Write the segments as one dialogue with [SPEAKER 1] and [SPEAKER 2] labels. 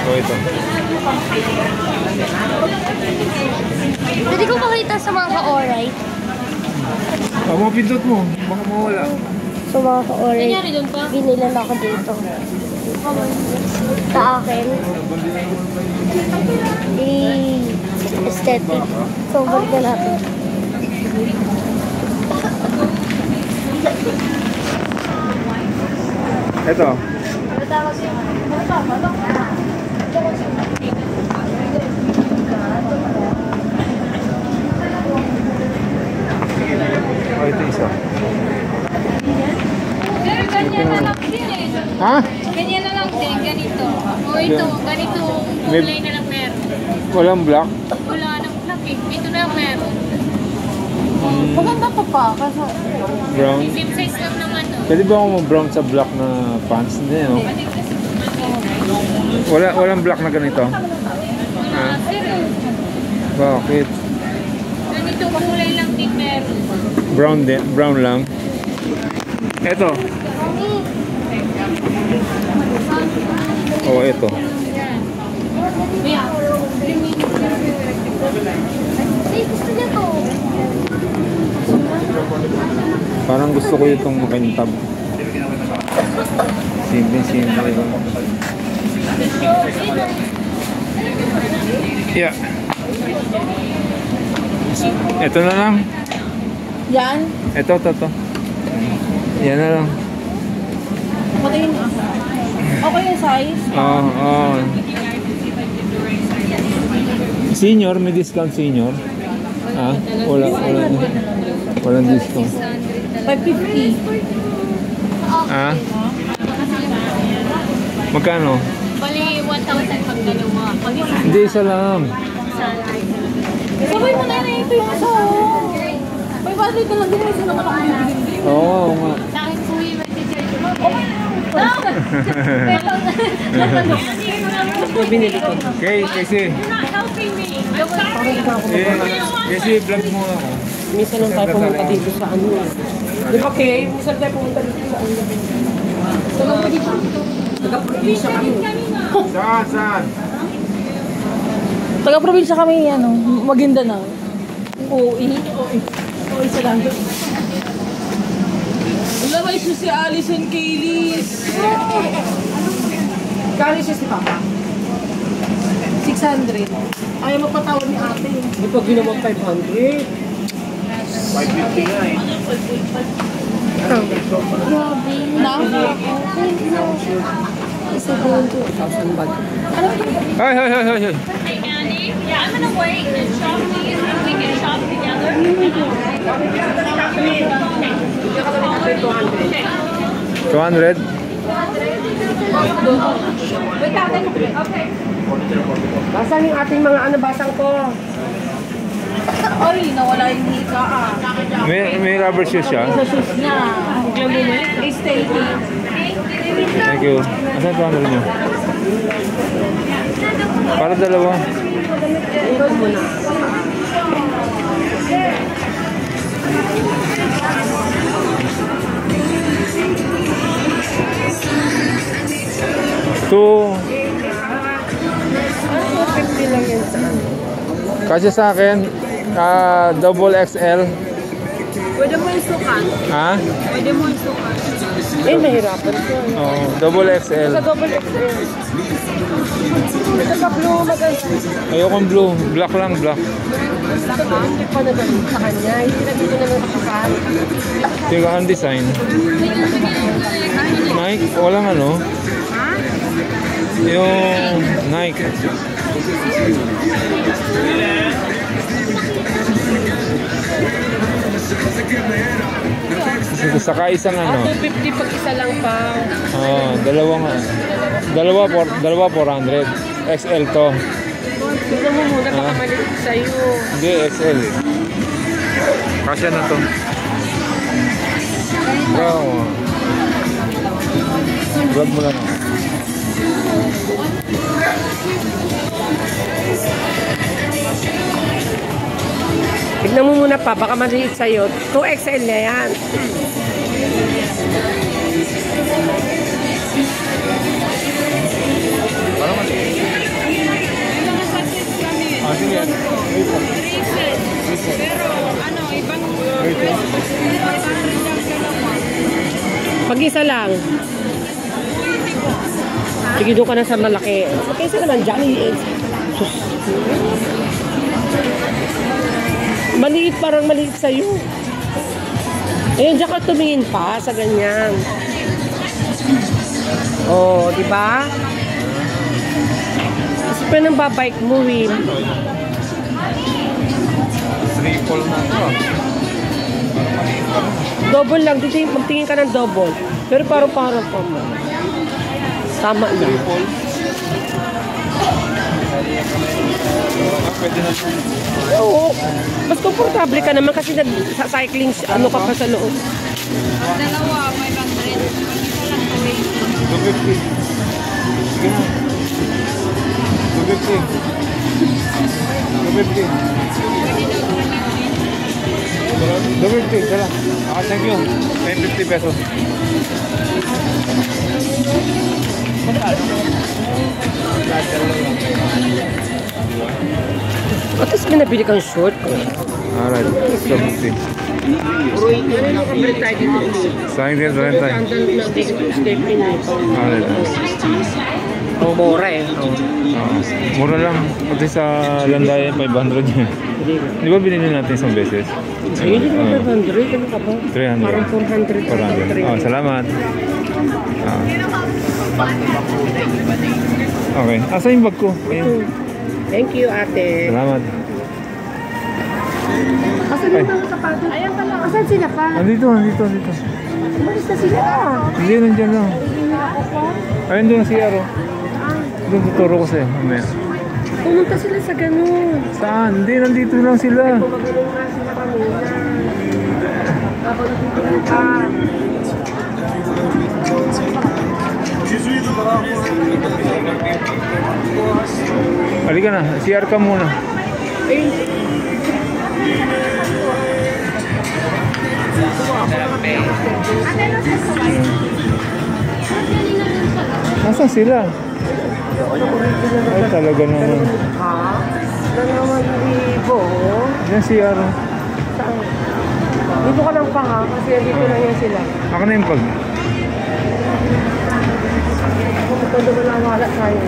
[SPEAKER 1] So, ito.
[SPEAKER 2] Pwede ko makita sa mga ka-oray.
[SPEAKER 1] Mga pindot mo. Baka mawala.
[SPEAKER 2] So mga ka-oray, binilan ako dito. Sa akin. Aesthetic. So, balik na natin.
[SPEAKER 1] Ito. Oh, ito isa.
[SPEAKER 3] Pero ganyan na lang din eh.
[SPEAKER 1] Ha?
[SPEAKER 3] Ganyan na lang din, ganito. O ito, ganito kulay na lang meron.
[SPEAKER 1] Walang black?
[SPEAKER 3] Wala nang black eh. Ito na lang meron.
[SPEAKER 2] Maganda to pa. Kasi...
[SPEAKER 1] Brown?
[SPEAKER 3] Same size lang naman oh.
[SPEAKER 1] Pwede ba ako mag-brown sa black na pants? Hindi, no? Walang black na ganito? Ha? Bakit?
[SPEAKER 3] Ganito kulay lang din meron.
[SPEAKER 1] Brown lang? Eto. Oh, ito.
[SPEAKER 2] Ay, gusto niya to.
[SPEAKER 1] Parang gusto ko itong makintab. Simple. Yeah. Ito na lang.
[SPEAKER 2] Yan?
[SPEAKER 1] Ito. Yan na lang.
[SPEAKER 2] Patayin na. Okay yung size?
[SPEAKER 1] Oo. Senior, may discount senior? Ah, walang discount.
[SPEAKER 2] 550.
[SPEAKER 1] Ah? Magkano?
[SPEAKER 3] Bali, 1,000 pag dalawa. Pag isa.
[SPEAKER 1] Hindi, isa lang.
[SPEAKER 2] Sabay mo na yun, ito yung aso. May budget ka lang din, isa naman ako bibigyan.
[SPEAKER 1] Oo nga.
[SPEAKER 3] Sa akin po yung mag-charge mo.
[SPEAKER 1] Okay, kasi.
[SPEAKER 3] You're not helping me. I'm sorry.
[SPEAKER 1] Kasi vlog mo ako.
[SPEAKER 4] Minsan lang tayo pumunta dito sa ano. Di ba, Kay? Minsan tayo pumunta dito sa ano. Taga-probinsya kami.
[SPEAKER 1] Saan?
[SPEAKER 2] Taga-probinsya kami, ano, Maguindanao. Oo, isa lang.
[SPEAKER 4] Wala ba iso si Alison Kaylis? Kali siya si Papa? 600. Ayaw magpatawad ni ate. Di pa ginawa 500.
[SPEAKER 1] 550 nga eh.
[SPEAKER 2] Grabe. Isa doon to.
[SPEAKER 4] 1,000 bag.
[SPEAKER 1] Hi.
[SPEAKER 3] Hey, Annie. Yeah, I'm gonna wait and shop these and we can shop together.
[SPEAKER 1] 200?
[SPEAKER 4] Wait, ate. Okay. Basan yung ating mga ano, basang ko.
[SPEAKER 2] Ay, nawala yung hika ah.
[SPEAKER 1] May rubber shoes siya?
[SPEAKER 2] Sa shoes niya. Stay.
[SPEAKER 1] Thank you. Asan 200 niyo? Para dalawa.
[SPEAKER 4] Ito muna.
[SPEAKER 1] Two.
[SPEAKER 4] 50 lang yan sa ano.
[SPEAKER 1] Kasi sa akin, double XL.
[SPEAKER 4] Pwede mo yung sukat.
[SPEAKER 1] Ha?
[SPEAKER 4] Pwede mo yung sukat. Eh, nahirapan ko.
[SPEAKER 1] Oh, double XL.
[SPEAKER 4] Sa double XL. Ito sa blue, maganda.
[SPEAKER 1] Ayokong blue. Black lang, black.
[SPEAKER 4] Hindi pa nagaling sa kanya. Hindi na dito naman kakasal.
[SPEAKER 1] Tiga ang design. Nike, walang ano. Yung Nike. Saka isang ano.
[SPEAKER 4] 250 pag isa lang pa.
[SPEAKER 1] Dalawa 400. XL to.
[SPEAKER 4] Tignan mo muna, baka maliit sa'yo.
[SPEAKER 1] Hindi, XL. Kasya na to. Wow. Vlog mo lang ako.
[SPEAKER 4] Tignan mo muna pa, baka maliit sa'yo. 2XL na yan. Pag-isa lang. Sige, doon ka na sa malaki. Pag-isa naman dyan. Sus. Maliit, parang maliit sa'yo. Ayun, dyan ka tumingin pa sa ganyan. Oh, di ba? Kasi pa nang babike mo, Win.
[SPEAKER 1] Triple na ito.
[SPEAKER 4] Double lang. Dito magtingin ka ng double. Pero parang pa mo. Tama na.
[SPEAKER 1] Triple. Pwede na.
[SPEAKER 4] Oo. Mas komportable ka naman kasi sa cycling, ano ka pa sa loob.
[SPEAKER 3] Dalawa, 500. Isa lang to eh.
[SPEAKER 1] 250. Sige na. 250. 250. 250, tala. Thank you. 1050 pesos.
[SPEAKER 4] At least may nabili kang short.
[SPEAKER 1] Alright, 250. Sayang din, Valentine. Alright.
[SPEAKER 4] Ang mura eh.
[SPEAKER 1] Mura lang. Pati sa Landayan, 500 yun. Di ba binili natin isang beses?
[SPEAKER 4] Ayun, hindi mo 500. Ano ka ba?
[SPEAKER 1] 300.
[SPEAKER 4] Parang 400.
[SPEAKER 1] 400. Oh, salamat. Okay. Asa yung bag ko? Ayun.
[SPEAKER 4] Thank you, ate.
[SPEAKER 1] Salamat.
[SPEAKER 4] Asan yung mga sapatos? Ayan pala. Asan sila pa?
[SPEAKER 1] Andito.
[SPEAKER 4] Umalis na sila.
[SPEAKER 1] Hindi, nandiyan lang. Ayun doon si Aro. Doon tuturo ko sa'yo. Mamaya.
[SPEAKER 4] Pumunta sila sa ganun.
[SPEAKER 1] Saan? Hindi, nandito lang sila.
[SPEAKER 4] Pumagaling nga sila kanina. Ako nagtitilang ka.
[SPEAKER 1] Halika na, CR ka muna. Nasaan sila? Ay, talaga naman.
[SPEAKER 4] Ha? 2,000.
[SPEAKER 1] Yan CR.
[SPEAKER 4] Saan? Dito ka lang pa ha, kasi dito lang yan sila.
[SPEAKER 1] Ako na yung pag.
[SPEAKER 4] Todo mo lang wala tayo.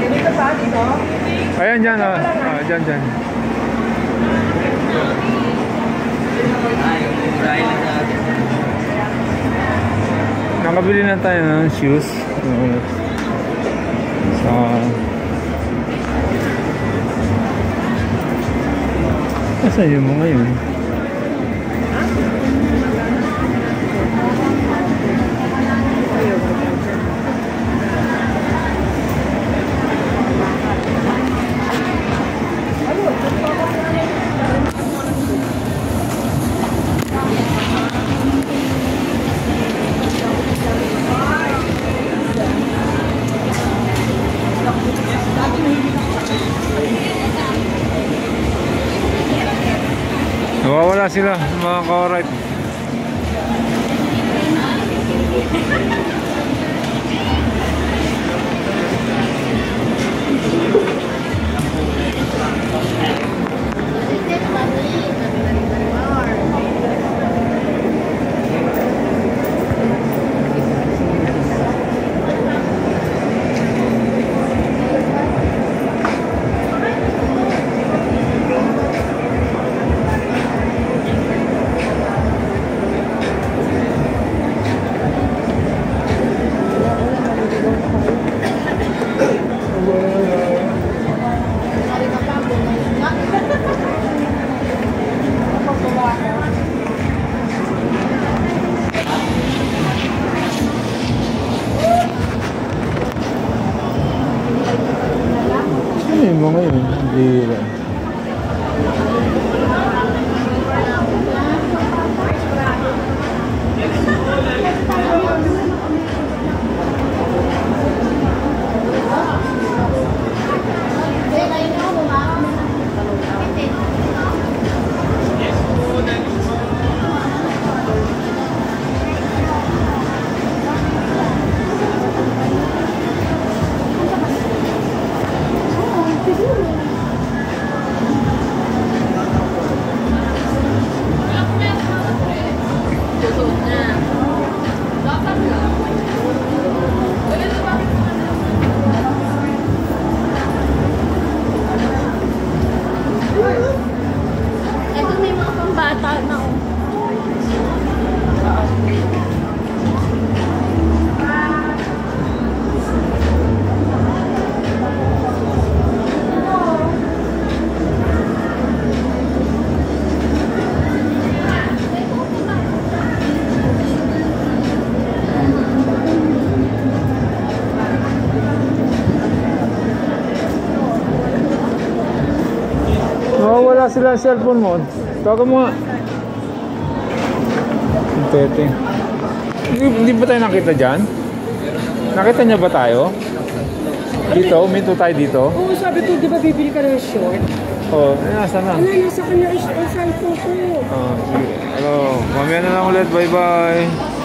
[SPEAKER 4] Dito pa, dito?
[SPEAKER 1] Ayan, dyan. Dyan. Nakabili na tayo ng shoes. Asan yung mga yun? Nawawala sila, mga ka-alright. sila cellphone mo. Tawagan mo nga. Tete. Hindi ba tayo nakita dyan? Nakita niya ba tayo? Dito? Uminto tayo dito?
[SPEAKER 4] Oo, sabi ko, di ba bibili ka ng short?
[SPEAKER 1] Oo, nasa na?
[SPEAKER 4] Wala, nasa kanya ang cellphone ko.
[SPEAKER 1] Sige. Hello. Mamaya na lang ulit. Bye-bye.